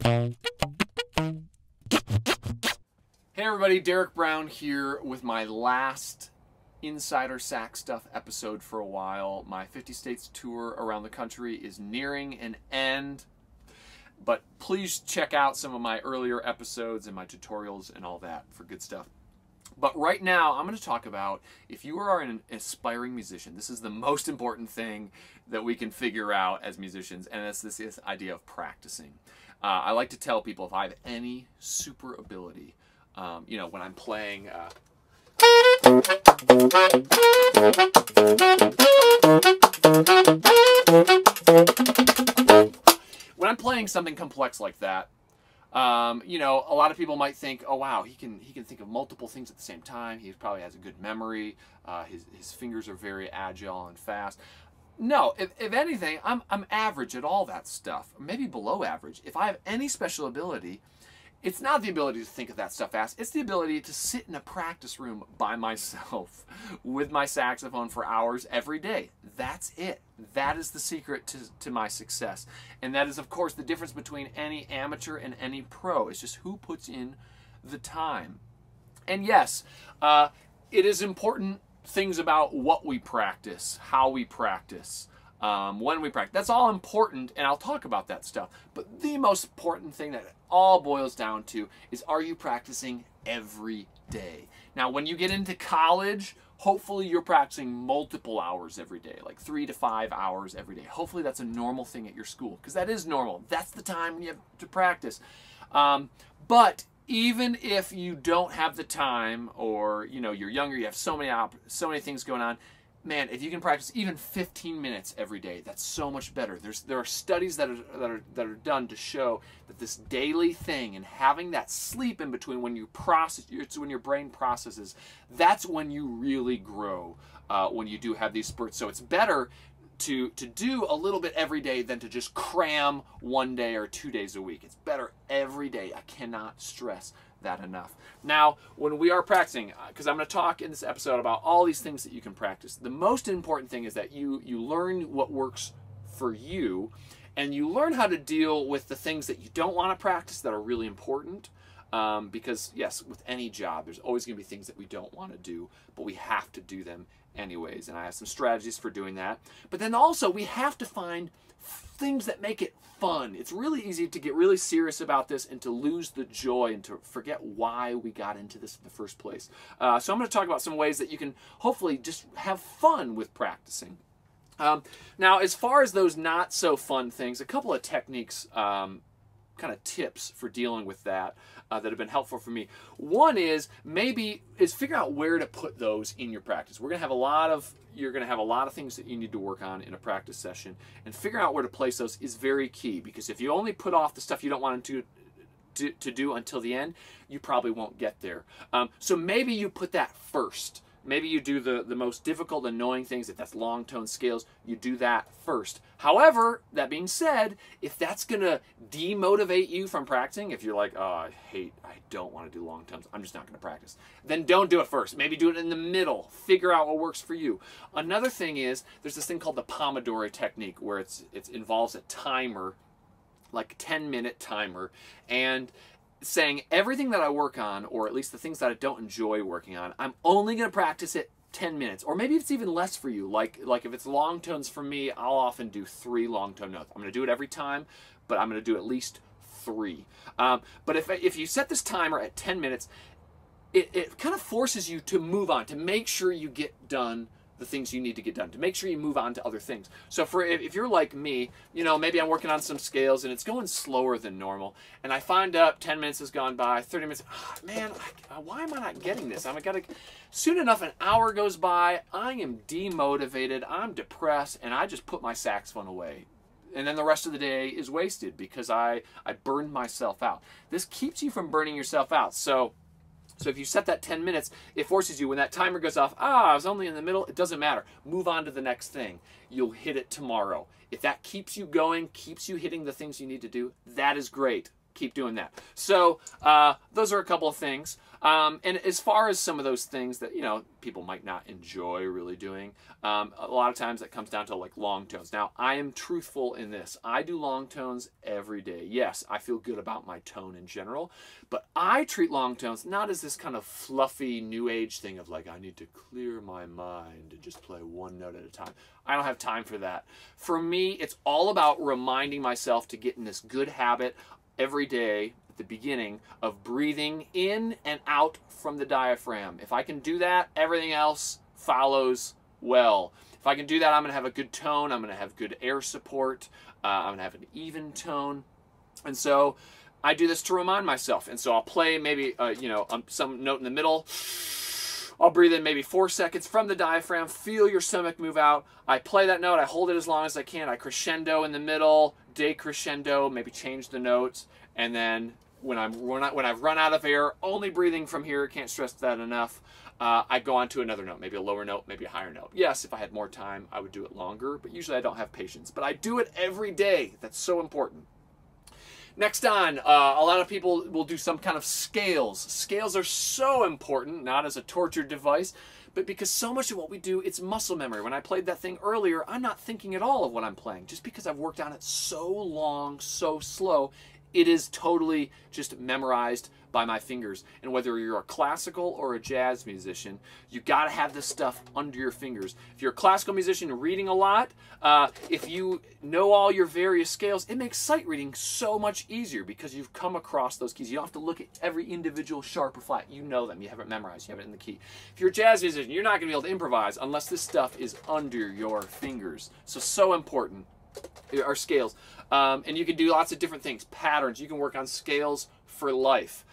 Hey everybody, Derek Brown here with my last Insider Sax Stuff episode for a while. My 50 states tour around the country is nearing an end, but please check out some of my earlier episodes and my tutorials and all that for good stuff. But right now, I'm going to talk about if you are an aspiring musician, this is the most important thing that we can figure out as musicians, and it's this idea of practicing. I like to tell people if I have any super ability, you know, when I'm playing when I'm playing something complex like that, you know, a lot of people might think, oh wow, he can think of multiple things at the same time. He probably has a good memory. His fingers are very agile and fast. No, if anything, I'm average at all that stuff, maybe below average. If I have any special ability, it's not the ability to think of that stuff fast. It's the ability to sit in a practice room by myself with my saxophone for hours every day. That's it. That is the secret to my success. And that is, of course, the difference between any amateur and any pro. It's just who puts in the time. And yes, it is important things about what we practice, how we practice, when we practice. That's all important, and I'll talk about that stuff. But the most important thing that it all boils down to is, are you practicing every day? Now, when you get into college, hopefully you're practicing multiple hours every day, like 3 to 5 hours every day. Hopefully that's a normal thing at your school, because that is normal. That's the time when you have to practice. But even if you don't have the time, or you know you're younger, you have so many things going on, man, if you can practice even 15 minutes every day, that's so much better. There are studies that are done to show that this daily thing and having that sleep in between when you process, it's when your brain processes, that's when you really grow, when you do have these spurts. So it's better to do a little bit every day than to just cram 1 day or 2 days a week. It's better every day. I cannot stress that enough. Now, when we are practicing, because I'm going to talk in this episode about all these things that you can practice, the most important thing is that you learn what works for you, and you learn how to deal with the things that you don't want to practice that are really important. Because yes, with any job, there's always going to be things that we don't want to do, but we have to do them anyways. And I have some strategies for doing that. But then also, we have to find things that make it fun. It's really easy to get really serious about this and to lose the joy and to forget why we got into this in the first place. So I'm going to talk about some ways that you can hopefully just have fun with practicing. Now, as far as those not so fun things, a couple of techniques, kind of tips for dealing with that that have been helpful for me. One is figure out where to put those in your practice. You're going to have a lot of things that you need to work on in a practice session, and figure out where to place those is very key, because if you only put off the stuff you don't want to do until the end, you probably won't get there. So maybe you put that first. Maybe you do the most difficult, annoying things. If that's long tone scales, you do that first. However, that being said, if that's going to demotivate you from practicing, if you're like, oh, I don't want to do long tones, I'm just not going to practice, then don't do it first. Maybe do it in the middle. Figure out what works for you. Another thing is, there's this thing called the Pomodoro technique, where it involves a timer, like a 10-minute timer, and saying everything that I work on, or at least the things that I don't enjoy working on, I'm only going to practice it 10 minutes. Or maybe it's even less for you. Like if it's long tones for me, I'll often do 3 long tone notes. I'm going to do it every time, but I'm going to do at least 3. But if you set this timer at 10 minutes, it kind of forces you to move on, to make sure you get done the things you need to get done, to make sure you move on to other things. So if you're like me, you know, maybe I'm working on some scales and it's going slower than normal, and I find out 10 minutes has gone by, 30 minutes, man, why am I not getting this? Soon enough, an hour goes by, I am demotivated, I'm depressed, and I just put my saxophone away. And then the rest of the day is wasted because I burned myself out. This keeps you from burning yourself out. So if you set that 10 minutes, it forces you, when that timer goes off, I was only in the middle, it doesn't matter. Move on to the next thing. You'll hit it tomorrow. If that keeps you going, keeps you hitting the things you need to do, that is great. Keep doing that. So those are a couple of things. And as far as some of those things that, you know, people might not enjoy really doing, a lot of times that comes down to like long tones. Now, I am truthful in this. I do long tones every day. Yes, I feel good about my tone in general, but I treat long tones not as this kind of fluffy new age thing of like, I need to clear my mind and just play one note at a time. I don't have time for that. For me, it's all about reminding myself to get in this good habit every day at the beginning of breathing in and out from the diaphragm. If I can do that, everything else follows well. If I can do that, I'm going to have a good tone. I'm going to have good air support. I'm going to have an even tone. And so I do this to remind myself. And so I'll play maybe, you know, some note in the middle. I'll breathe in maybe 4 seconds from the diaphragm. Feel your stomach move out. I play that note. I hold it as long as I can. I crescendo in the middle, decrescendo, maybe change the notes. And then when I've run out of air, only breathing from here, can't stress that enough, I go on to another note, maybe a lower note, maybe a higher note. Yes, if I had more time, I would do it longer, but usually I don't have patience. But I do it every day. That's so important. Next on, a lot of people will do some kind of scales. Scales are so important, not as a torture device, but because so much of what we do, it's muscle memory. When I played that thing earlier, I'm not thinking at all of what I'm playing. Just because I've worked on it so long, so slow, it is totally just memorized by my fingers. And whether you're a classical or a jazz musician, you got to have this stuff under your fingers. If you're a classical musician reading a lot, if you know all your various scales, it makes sight reading so much easier because you've come across those keys. You don't have to look at every individual sharp or flat. You know them. You have it memorized. You have it in the key. If you're a jazz musician, you're not going to be able to improvise unless this stuff is under your fingers. So important are scales. And you can do lots of different things. Patterns. You can work on scales for life.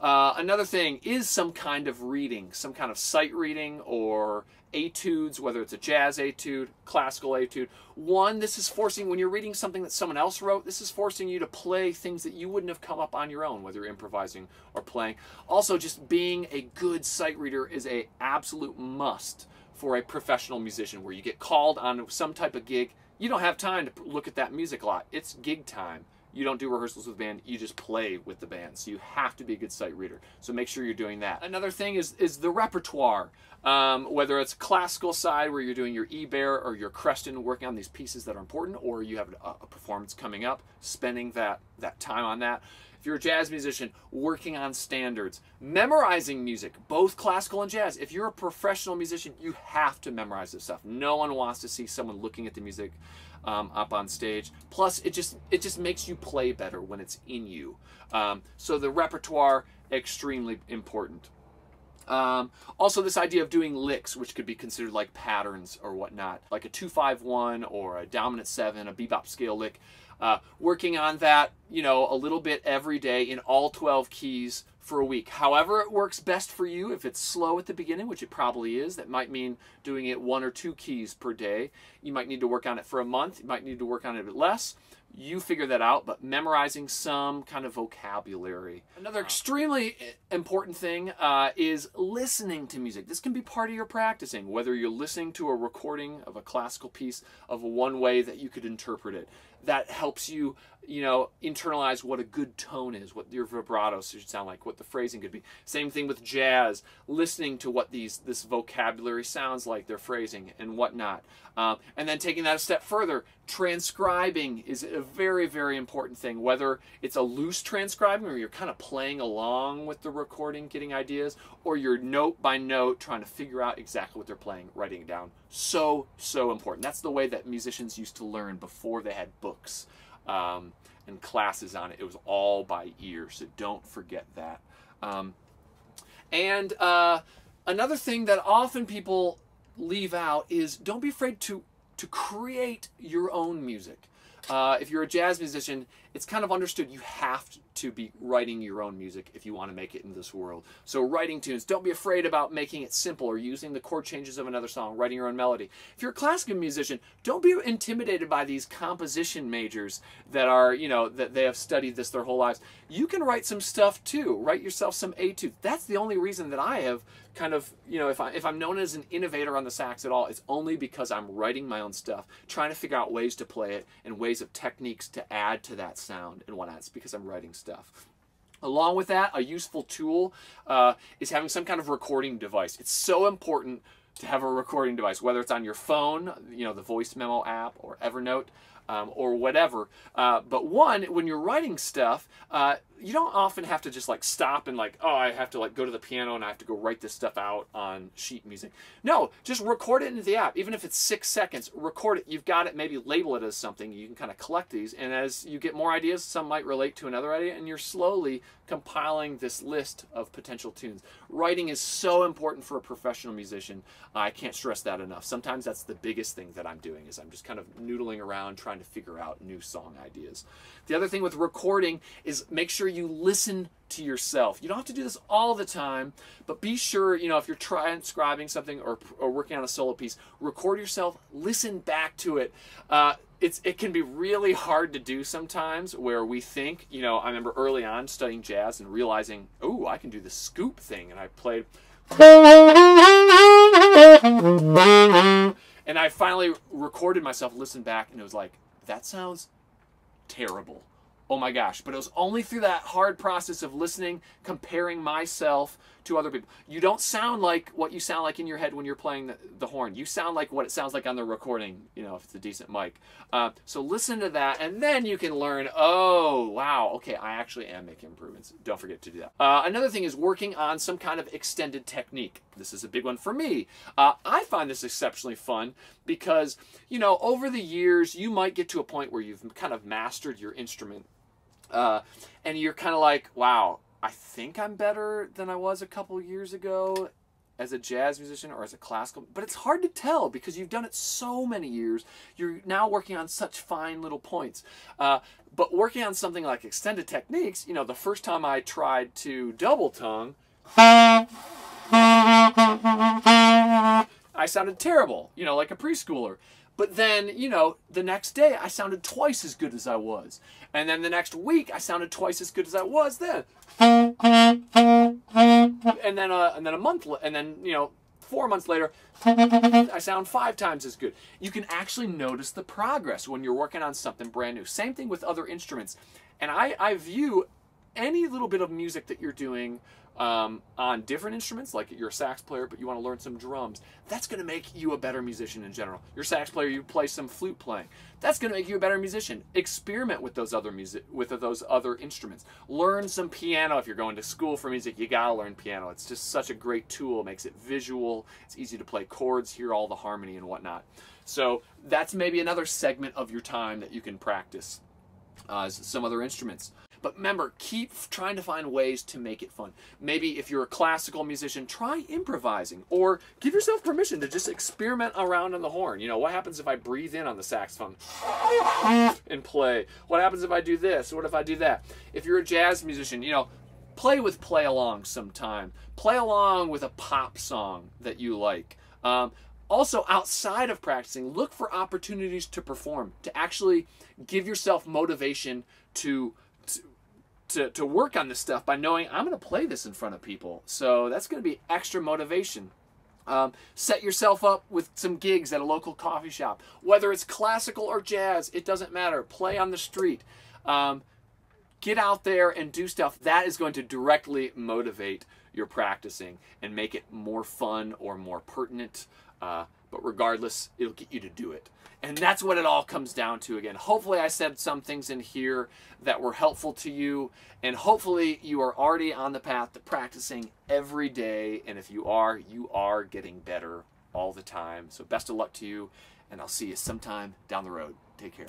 Another thing is some kind of reading, some kind of sight reading or etudes, whether it's a jazz etude, classical etude. One, this is forcing, when you're reading something that someone else wrote, this is forcing you to play things that you wouldn't have come up on your own, whether you're improvising or playing. Also, just being a good sight reader is an absolute must for a professional musician, where you get called on some type of gig. You don't have time to look at that music a lot. It's gig time. You don't do rehearsals with the band, you just play with the band. So you have to be a good sight reader. So make sure you're doing that. Another thing is the repertoire. Whether it's classical side where you're doing your E-Bear or your Creston, working on these pieces that are important, or you have a performance coming up, spending that time on that. If you're a jazz musician, working on standards, memorizing music, both classical and jazz. If you're a professional musician, you have to memorize this stuff. No one wants to see someone looking at the music up on stage. Plus, it just makes you play better when it's in you. So the repertoire, extremely important. Also, this idea of doing licks, which could be considered like patterns or whatnot, like a 2-5-1 or a dominant 7, a bebop scale lick. Working on that, you know, a little bit every day in all 12 keys for a week. However it works best for you. If it's slow at the beginning, which it probably is, that might mean doing it 1 or 2 keys per day. You might need to work on it for a month. You might need to work on it a bit less. You figure that out, but memorizing some kind of vocabulary. Another extremely important thing is listening to music. This can be part of your practicing, whether you're listening to a recording of a classical piece of one way that you could interpret it. That helps you, you know, internalize what a good tone is, what your vibrato should sound like, what the phrasing could be. Same thing with jazz, listening to what this vocabulary sounds like, their phrasing and whatnot. And then taking that a step further, transcribing is a very, very important thing, whether it's a loose transcribing or you're kind of playing along with the recording, getting ideas, or you're note by note trying to figure out exactly what they're playing, writing it down. So important. That's the way that musicians used to learn before they had books and classes on it. It was all by ear, so don't forget that. Another thing that often people leave out is don't be afraid to create your own music. If you're a jazz musician, it's kind of understood you have to be writing your own music if you want to make it in this world. So writing tunes, don't be afraid about making it simple or using the chord changes of another song, writing your own melody. If you're a classical musician, don't be intimidated by these composition majors that are, you know, that they have studied this their whole lives. You can write some stuff too. Write yourself some etudes. That's the only reason that I have kind of, you know, if I'm known as an innovator on the sax at all, it's only because I'm writing my own stuff, trying to figure out ways to play it and ways of techniques to add to that sound and whatnot. It's because I'm writing stuff. Along with that, a useful tool is having some kind of recording device. It's so important to have a recording device, whether it's on your phone, you know, the voice memo app, or Evernote, or whatever. But one, when you're writing stuff, you don't often have to just like stop and like, oh, I have to like go to the piano and I have to go write this stuff out on sheet music. No, just record it into the app. Even if it's 6 seconds, record it. You've got it, maybe label it as something. You can kind of collect these. And as you get more ideas, some might relate to another idea, and you're slowly compiling this list of potential tunes. Writing is so important for a professional musician. I can't stress that enough. Sometimes that's the biggest thing that I'm doing, is I'm just kind of noodling around trying to figure out new song ideas. The other thing with recording is make sure you listen to yourself. You don't have to do this all the time, but be sure, you know, if you're transcribing something or working on a solo piece, record yourself, listen back to it. It can be really hard to do sometimes, where we think, you know, I remember early on studying jazz and realizing, oh, I can do the scoop thing, and I played, and I finally recorded myself, listened back, and it was like, that sounds terrible. Oh my gosh. But it was only through that hard process of listening, comparing myself to other people. You don't sound like what you sound like in your head when you're playing the horn. You sound like what it sounds like on the recording, you know, if it's a decent mic. So listen to that, and then you can learn, oh, wow, okay, I actually am making improvements. Don't forget to do that. Another thing is working on some kind of extended technique. This is a big one for me. I find this exceptionally fun because, you know, over the years, you might get to a point where you've kind of mastered your instrument. And you're kind of like, wow, I think I'm better than I was a couple years ago as a jazz musician or as a classical, but it's hard to tell because you've done it so many years. You're now working on such fine little points. But working on something like extended techniques, you know, the first time I tried to double tongue, I sounded terrible, you know, like a preschooler. But then, you know, the next day I sounded twice as good as I was. And then the next week I sounded twice as good as I was then. And then a month, and then, you know, 4 months later, I sound 5 times as good. You can actually notice the progress when you're working on something brand new. Same thing with other instruments. And I view any little bit of music that you're doing on different instruments, like you're a sax player, but you want to learn some drums, that's going to make you a better musician in general. You're a sax player, you play some flute playing, that's going to make you a better musician. Experiment with those other instruments. Learn some piano. If you're going to school for music, you got to learn piano. It's just such a great tool. It makes it visual. It's easy to play chords, hear all the harmony and whatnot. So that's maybe another segment of your time that you can practice some other instruments. But remember, keep trying to find ways to make it fun. Maybe if you're a classical musician, try improvising, or give yourself permission to just experiment around on the horn. You know, what happens if I breathe in on the saxophone and play? What happens if I do this? What if I do that? If you're a jazz musician, you know, play along sometime. Play along with a pop song that you like. Also, outside of practicing, look for opportunities to perform, to actually give yourself motivation to work on this stuff by knowing I'm going to play this in front of people. So that's going to be extra motivation. Set yourself up with some gigs at a local coffee shop. Whether it's classical or jazz, it doesn't matter. Play on the street. Get out there and do stuff. That is going to directly motivate your practicing and make it more fun or more pertinent. But regardless, it'll get you to do it. And that's what it all comes down to again. Hopefully I said some things in here that were helpful to you, and hopefully you are already on the path to practicing every day. And if you are getting better all the time. So best of luck to you, and I'll see you sometime down the road. Take care.